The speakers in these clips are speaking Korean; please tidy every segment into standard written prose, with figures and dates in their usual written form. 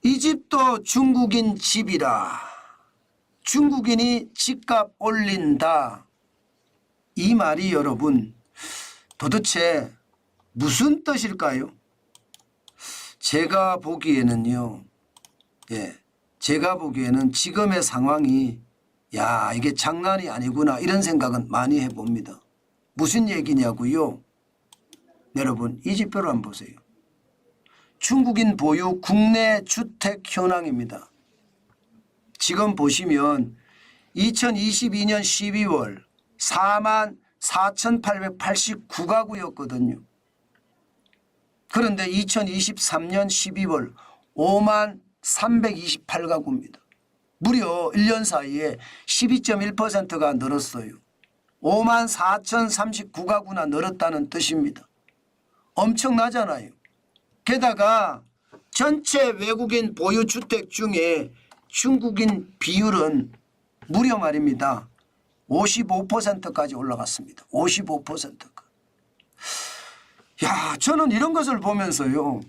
이 집도 중국인 집이라. 중국인이 집값 올린다. 이 말이 여러분 도대체 무슨 뜻일까요? 제가 보기에는요. 제가 보기에는 지금의 상황이 야 이게 장난이 아니구나 이런 생각은 많이 해봅니다. 무슨 얘기냐고요? 여러분 이 지표를 한번 보세요. 중국인 보유 국내 주택 현황입니다. 지금 보시면 2022년 12월 44,889가구였거든요. 그런데 2023년 12월 53,328가구입니다. 무려 1년 사이에 12.1%가 늘었어요. 54,039가구나 늘었다는 뜻입니다. 엄청나잖아요. 게다가 전체 외국인 보유주택 중에 중국인 비율은 무려 말입니다. 55%까지 올라갔습니다. 55%가. 야, 저는 이런 것을 보면서요.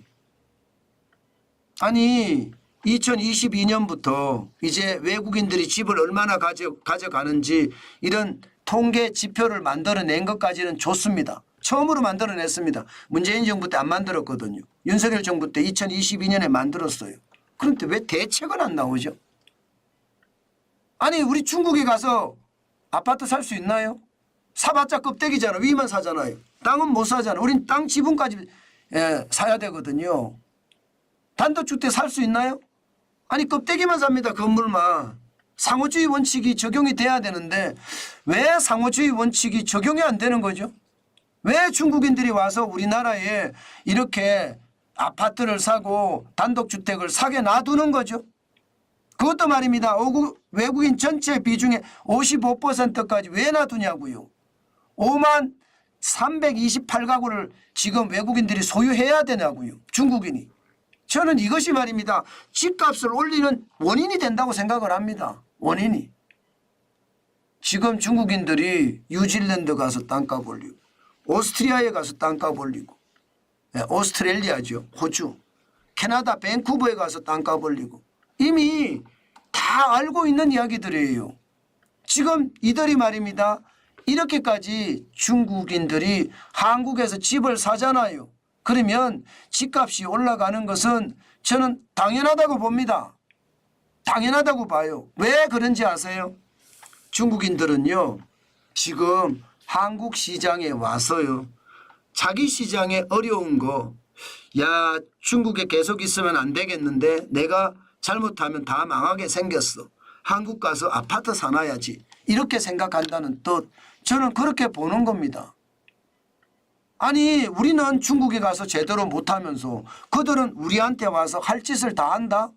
아니 2022년부터 이제 외국인들이 집을 얼마나 가져가는지 이런 통계 지표를 만들어낸 것까지는 좋습니다. 처음으로 만들어냈습니다. 문재인 정부 때 안 만들었거든요. 윤석열 정부 때 2022년에 만들었어요. 그런데 왜 대책은 안 나오죠? 아니 우리 중국에 가서 아파트 살 수 있나요? 사봤자 껍데기잖아. 위만 사잖아요. 땅은 못 사잖아요. 우린 땅 지분까지 사야 되거든요. 단독주택 살 수 있나요? 아니 껍데기만 삽니다. 건물만. 상호주의 원칙이 적용이 돼야 되는데 왜 상호주의 원칙이 적용이 안 되는 거죠? 왜 중국인들이 와서 우리나라에 이렇게 아파트를 사고 단독주택을 사게 놔두는 거죠? 그것도 말입니다. 외국인 전체 비중의 55%까지 왜 놔두냐고요. 5328가구를 지금 외국인들이 소유해야 되냐고요. 중국인이. 저는 이것이 말입니다. 집값을 올리는 원인이 된다고 생각을 합니다. 원인이. 지금 중국인들이 뉴질랜드 가서 땅값 올리고 오스트리아에 가서 땅값 올리고 오스트레일리아죠. 호주. 캐나다 밴쿠버에 가서 땅값 올리고 이미 다 알고 있는 이야기들이에요. 지금 이들이 말입니다. 이렇게까지 중국인들이 한국에서 집을 사잖아요. 그러면 집값이 올라가는 것은 저는 당연하다고 봅니다. 당연하다고 봐요. 왜 그런지 아세요? 중국인들은요. 지금 한국 시장에 와서요. 자기 시장에 어려운 거 야 중국에 계속 있으면 안 되겠는데 내가 잘못하면 다 망하게 생겼어. 한국 가서 아파트 사놔야지. 이렇게 생각한다는 뜻. 저는 그렇게 보는 겁니다. 아니 우리는 중국에 가서 제대로 못하면서 그들은 우리한테 와서 할 짓을 다 한다.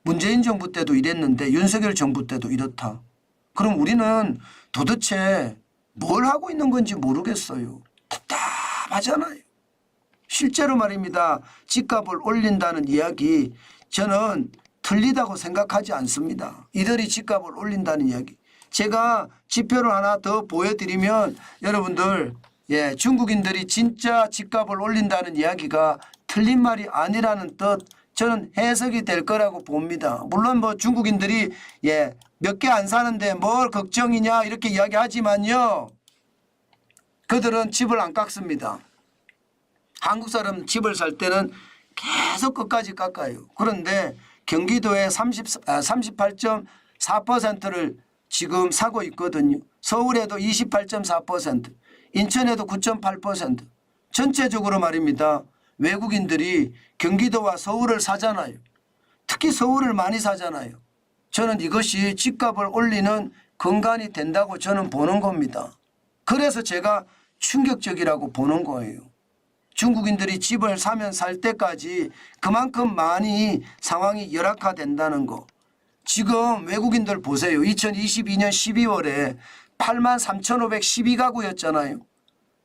문재인 정부 때도 이랬는데 윤석열 정부 때도 이렇다. 그럼 우리는 도대체 뭘 하고 있는 건지 모르겠어요. 답답하잖아요. 실제로 말입니다. 집값을 올린다는 이야기 저는 틀리다고 생각하지 않습니다. 이들이 집값을 올린다는 이야기. 제가 지표를 하나 더 보여드리면 여러분들 중국인들이 진짜 집값을 올린다는 이야기가 틀린 말이 아니라는 뜻 저는 해석이 될 거라고 봅니다. 물론 뭐 중국인들이 몇 개 안 사는데 뭘 걱정이냐 이렇게 이야기하지만요. 그들은 집을 안 깎습니다. 한국 사람 집을 살 때는 계속 끝까지 깎아요. 그런데 경기도에 38.4%를 지금 사고 있거든요. 서울에도 28.4%, 인천에도 9.8%. 전체적으로 말입니다. 외국인들이 경기도와 서울을 사잖아요. 특히 서울을 많이 사잖아요. 저는 이것이 집값을 올리는 근간이 된다고 저는 보는 겁니다. 그래서 제가 충격적이라고 보는 거예요. 중국인들이 집을 사면 살 때까지 그만큼 많이 상황이 열악화된다는 거. 지금 외국인들 보세요. 2022년 12월에 83,512가구였잖아요.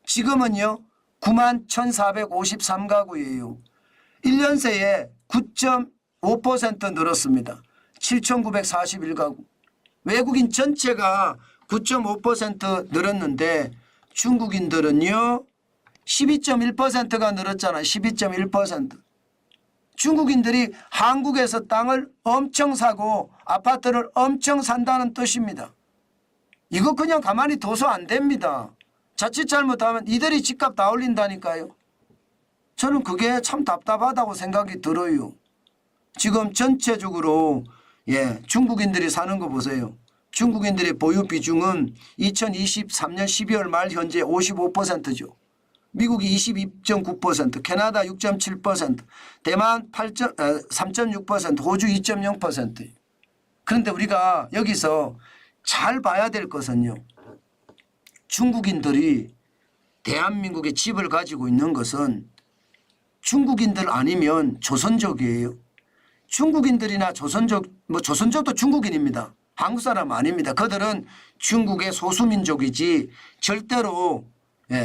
지금은요 91,453가구예요. 1년 새에 9.5% 늘었습니다. 7,941가구. 외국인 전체가 9.5% 늘었는데 중국인들은요 12.1%가 늘었잖아요. 12.1%. 중국인들이 한국에서 땅을 엄청 사고 아파트를 엄청 산다는 뜻입니다. 이거 그냥 가만히 둬서 안 됩니다. 자칫 잘못하면 이들이 집값 다 올린다니까요. 저는 그게 참 답답하다고 생각이 들어요. 지금 전체적으로 중국인들이 사는 거 보세요. 중국인들의 보유 비중은 2023년 12월 말 현재 55%죠. 미국이 22.9%, 캐나다 6.7%, 대만 3.6%, 호주 2.0%. 그런데 우리가 여기서 잘 봐야 될 것은요. 중국인들이 대한민국에 집을 가지고 있는 것은 중국인들 아니면 조선족이에요. 중국인들이나 조선족, 조선족도 중국인입니다. 한국 사람 아닙니다. 그들은 중국의 소수민족이지 절대로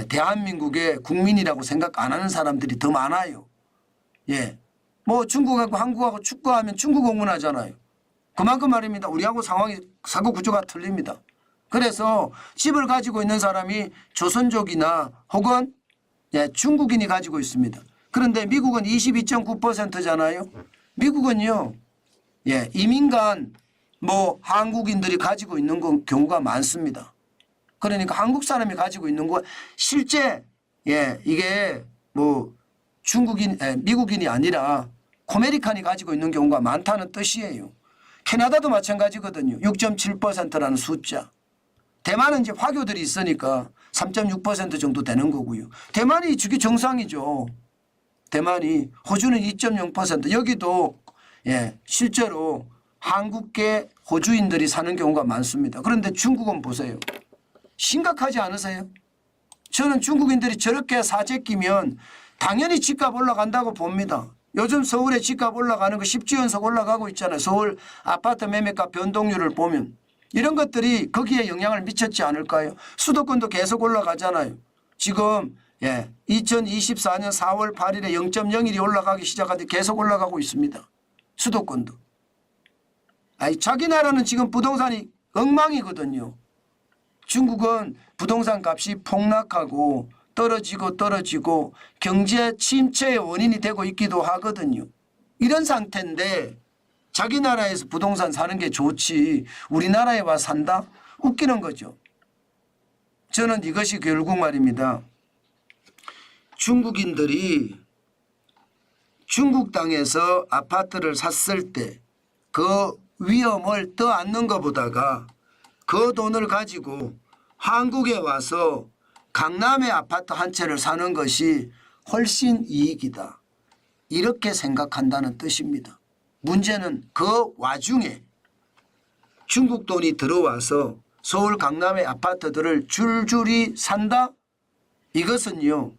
대한민국의 국민이라고 생각 안 하는 사람들이 더 많아요. 중국하고 한국하고 축구하면 중국 응원하잖아요. 그만큼 말입니다. 우리하고 사고 구조가 틀립니다. 그래서 집을 가지고 있는 사람이 조선족이나 혹은 중국인이 가지고 있습니다. 그런데 미국은 22.9%잖아요. 미국은요, 이민간 한국인들이 가지고 있는 경우가 많습니다. 그러니까 한국 사람이 가지고 있는 거 실제 이게 미국인이 아니라 코메리칸이 가지고 있는 경우가 많다는 뜻이에요. 캐나다도 마찬가지거든요. 6.7%라는 숫자. 대만은 이제 화교들이 있으니까 3.6% 정도 되는 거고요. 대만이 주기 정상이죠. 대만이. 호주는 2.0%. 여기도 실제로 한국계 호주인들이 사는 경우가 많습니다. 그런데 중국은 보세요. 심각하지 않으세요? 저는 중국인들이 저렇게 사재 끼면 당연히 집값 올라간다고 봅니다. 요즘 서울에 집값 올라가는 거 10주 연속 올라가고 있잖아요. 서울 아파트 매매가 변동률을 보면. 이런 것들이 거기에 영향을 미쳤지 않을까요? 수도권도 계속 올라가잖아요. 지금 2024년 4월 8일에 0.01이 올라가기 시작하더니 계속 올라가고 있습니다. 수도권도. 자기 나라는 지금 부동산이 엉망이거든요. 중국은 부동산 값이 폭락하고 떨어지고 경제 침체의 원인이 되고 있기도 하거든요. 이런 상태인데 자기 나라에서 부동산 사는 게 좋지 우리나라에 와 산다? 웃기는 거죠. 저는 이것이 결국 말입니다. 중국인들이 중국 땅에서 아파트를 샀을 때 그 위험을 떠안는 것보다가 그 돈을 가지고 한국에 와서 강남의 아파트 한 채를 사는 것이 훨씬 이익이다. 이렇게 생각한다는 뜻입니다. 문제는 그 와중에 중국 돈이 들어와서 서울 강남의 아파트들을 줄줄이 산다? 이것은요.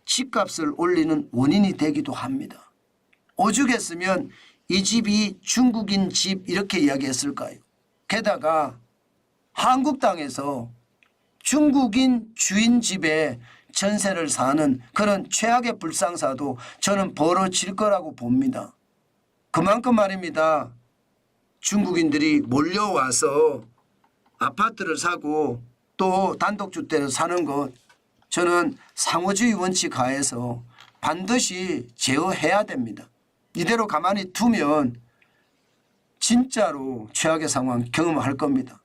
집값을 올리는 원인이 되기도 합니다. 오죽했으면 이 집이 중국인 집 이렇게 이야기했을까요? 게다가 한국 땅에서 중국인 주인 집에 전세를 사는 그런 최악의 불상사도 저는 벌어질 거라고 봅니다. 그만큼 말입니다. 중국인들이 몰려와서 아파트를 사고 또 단독주택을 사는 것 저는 상호주의 원칙 하에서 반드시 제어해야 됩니다. 이대로 가만히 두면 진짜로 최악의 상황 경험할 겁니다.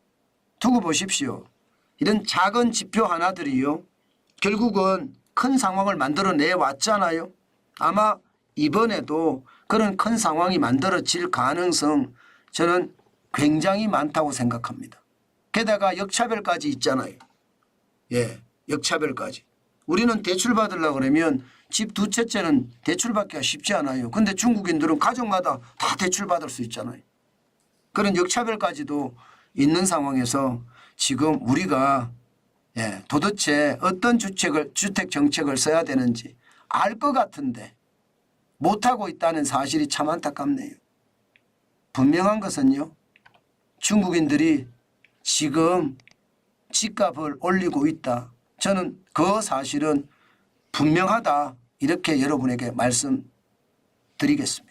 두고 보십시오. 이런 작은 지표 하나들이요. 결국은 큰 상황을 만들어내 왔잖아요. 아마 이번에도 그런 큰 상황이 만들어질 가능성 저는 굉장히 많다고 생각합니다. 게다가 역차별까지 있잖아요. 역차별까지. 우리는 대출 받으려고 그러면 집 두 채째는 대출받기가 쉽지 않아요. 그런데 중국인들은 가족마다 다 대출받을 수 있잖아요. 그런 역차별까지도 있는 상황에서 지금 우리가 도대체 어떤 주택 정책을 써야 되는지 알 것 같은데 못하고 있다는 사실이 참 안타깝네요. 분명한 것은요. 중국인들이 지금 집값을 올리고 있다. 저는 그 사실은 분명하다. 이렇게 여러분에게 말씀드리겠습니다.